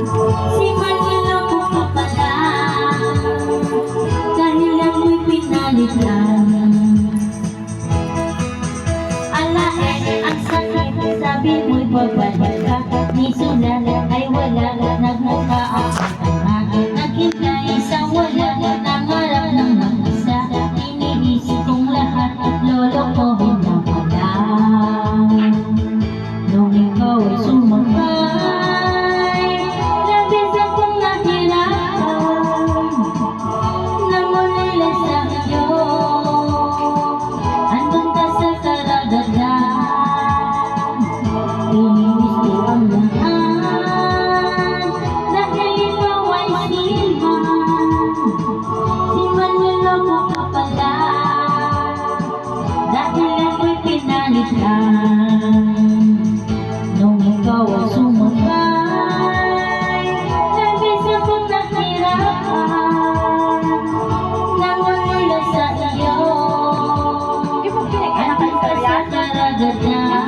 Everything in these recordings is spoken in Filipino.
Si Manila ko pa pala, dahil ako'y pinalit lang. Ala ang sakit, sabi mo'y babalik ka. Ni Sulala ay wala, nagmukha ako tanga. Naghintay sa wala, nangarap ng mag-isa. Iniisip kong lahat, lolokohin lang pala. Nung ikaw ay sumakay, labis akong nahirapan. Namulila sa iyo, andun ka sa karagatan. Ininis ko ang lahat, dahil ikaw ay silman. Si manloloko ka pala, dahil ako'y pinalit lang. Nung ikaw ay sumakay, labis akong nahirapan. Namulila sa iyo, andun ka sa karagatan.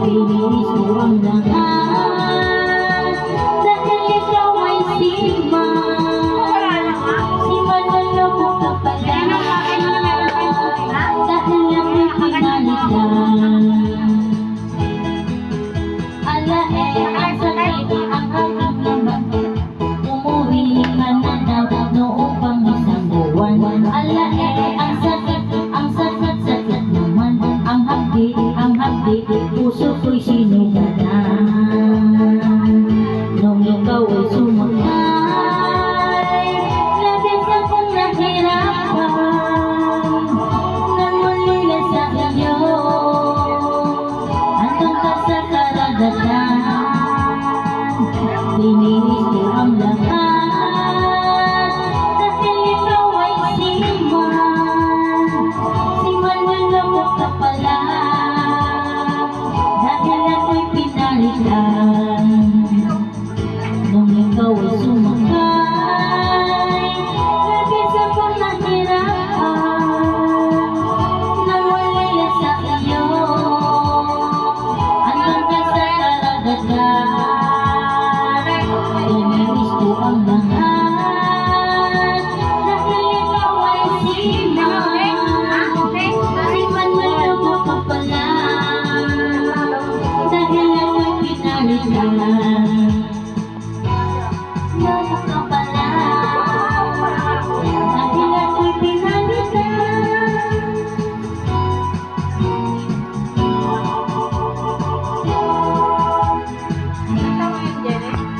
Ininis ko ang lahat, dahil ikaw ay silman. Si manloloko ka pala, dahil ako'y pinalit lang. Ala ang sakit, ang aking naman, umuwi ka na daw noong pang isang buwan. Ala ang sakit naman, ang hapdi, puso ko'y sinugalan. Nung ikaw ay sumakay, labis akong nahirapan. Namulila sa iyo, andun ka sa karagatan. Pinili